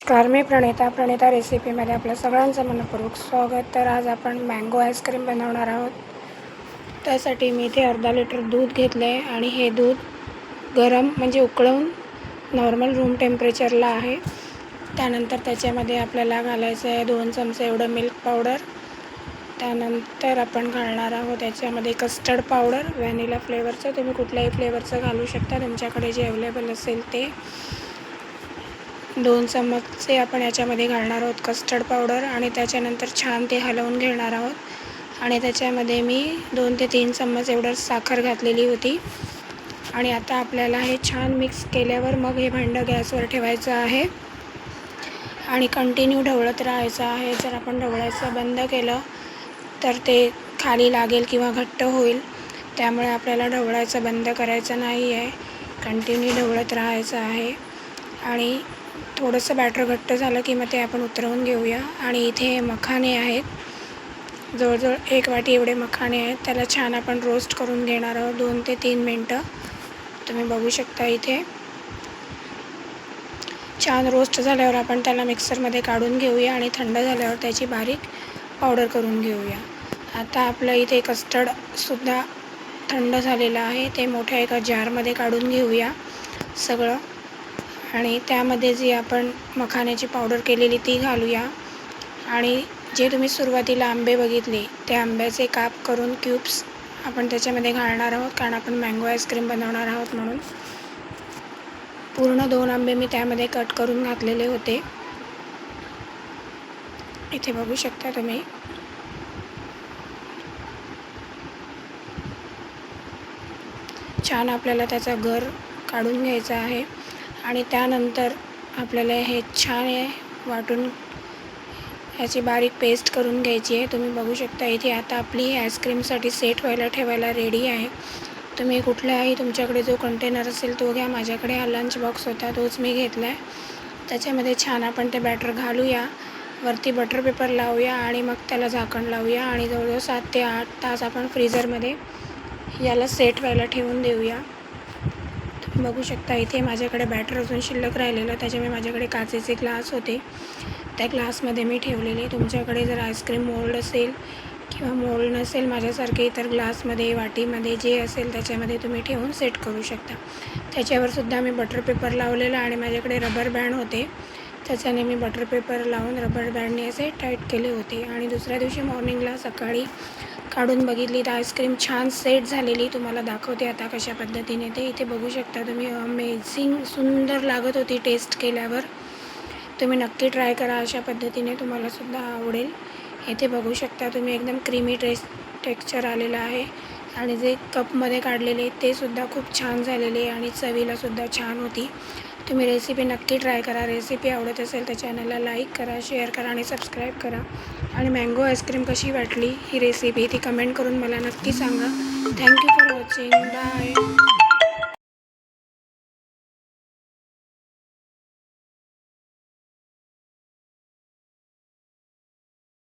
नमस्कार, मी प्रणिता रेसिपीमध्ये आपलं सगळ्यांचं मनपूर्वक स्वागत. तर आज आपण मँगो आईस्क्रीम बनवणार आहोत. त्यासाठी मी इथे अर्धा लिटर दूध घेतलं आहे आणि हे दूध गरम म्हणजे उकळून नॉर्मल रूम टेम्परेचरला आहे. त्यानंतर त्याच्यामध्ये आपल्याला घालायचं आहे 2 चमचे एवढं मिल्क पावडर. त्यानंतर आपण घालणार आहोत याच्यामध्ये कस्टर्ड पावडर, व्हॅनिला फ्लेवरचं. तुम्ही कुठल्याही फ्लेवरचं घालू शकता, तुमच्याकडे जे अवेलेबल असेल ते. 2 चमचे आपण याच्यामध्ये घालणार आहोत कस्टर्ड पावडर आणि त्याच्यानंतर छान ते हलवून घेणार आहोत. आणि त्याच्यामध्ये मी 2 ते 3 चम्मच एवढं साखर घातलेली होती. आणि आता आपल्याला हे छान मिक्स केल्यावर मग हे भांडं गॅसवर ठेवायचं आहे आणि कंटिन्यू ढवळत राहायचं आहे. जर आपण ढवळायचं बंद केलं तर ते खाली लागेल किंवा घट्ट होईल. त्यामुळे आपल्याला ढवळायचं बंद करायचं नाही आहे, कंटिन्यू ढवळत राहायचं आहे. आणि थोडंसं बॅटर घट्ट झालं की मग ते आपण उतरवून घेऊया. आणि इथे मखाने आहेत, जवळजवळ 1 वाटी एवढे मखाने आहेत. त्याला छान आपण रोस्ट करून घेणार आहोत 2 ते 3 मिनटं. तुम्ही बघू शकता इथे छान रोस्ट झाल्यावर आपण त्याला मिक्सरमध्ये काढून घेऊया आणि थंड झाल्यावर त्याची बारीक पावडर करून घेऊया. आता आपलं इथे कस्टर्डसुद्धा थंड झालेलं आहे, ते मोठ्या एका जारमध्ये काढून घेऊया सगळं. आणि त्यामध्ये जी आपण मखाण्याची पावडर केलेली ती घालूया. आणि जे तुम्ही सुरुवातीला आंबे बघितले ते आंब्याचे काप करून क्यूब्स आपण त्याच्यामध्ये घालणार आहोत, कारण आपण मँगो आईस्क्रीम बनवणार आहोत म्हणून. पूर्ण 2 आंबे मी त्यामध्ये कट करून घातलेले होते, इथे बघू शकता तुम्ही. छान आपल्याला त्याचा गर काढून घ्यायचा आहे आणि त्यानंतर आपल्याला हे छान वाटून याची बारीक पेस्ट करून घ्यायची आहे. तुम्ही बघू शकता इथे आता आपली आईस्क्रीमसाठी सेट व्हायला ठेवायला रेडी आहे. तुम्ही कुठलाही तुमच्याकडे जो कंटेनर असेल तो घ्या. माझ्याकडे हा लंच बॉक्स होता, तोच मी घेतला आहे. त्याच्यामध्ये छान आपण ते बॅटर घालूया, वरती बटर पेपर लावूया आणि मग त्याला झाकण लावूया आणि जवळजवळ 7 ते 8 तास आपण फ्रीझरमध्ये याला सेट व्हायला ठेवून देऊया. तुम्ही बघू शकता इथे माझ्याकडे बॅटर अजून शिल्लक राहिलेलं, त्याच्यामुळे माझ्याकडे काचेचे ग्लास होते, त्या ग्लासमध्ये मी ठेवलेले. तुमच्याकडे जर आईस्क्रीम मोल्ड असेल किंवा मोल्ड नसेल माझ्यासारखे, इतर ग्लासमध्ये, वाटीमध्ये जे असेल त्याच्यामध्ये तुम्ही ठेवून सेट करू शकता. त्याच्यावरसुद्धा मी बटर पेपर लावलेला आणि माझ्याकडे रबर बँड होते, त्याच्याने मी बटर पेपर लावून रबर बँडने असे टाईट केले होते. आणि दुसऱ्या दिवशी मॉर्निंगला सकाळी काढून बघितली तर आईस्क्रीम छान सेट झालेली. तुम्हाला दाखवते आता कशा पद्धतीने ते. इथे बघू शकता तुम्ही, अमेझिंग सुंदर लागत होती टेस्ट केल्यावर. तुम्ही नक्की ट्राय करा, अशा पद्धतीने तुम्हालासुद्धा आवडेल. इथे बघू शकता तुम्ही एकदम क्रीमी टेक्स्चर आलेलं आहे. आणि जे कपमध्ये काढलेले ते सुद्धा खूप छान झालेले आणि चवीलासुद्धा छान होती. तुम्ही रेसिपी नक्की ट्राय करा. रेसिपी आवडत असेल तर चॅनलला लाईक करा, शेअर करा आणि सबस्क्राईब करा. आणि मँगो आईस्क्रीम कशी वाटली ही रेसिपी ती कमेंट करून मला नक्की सांगा. Thank you for watching. बाय.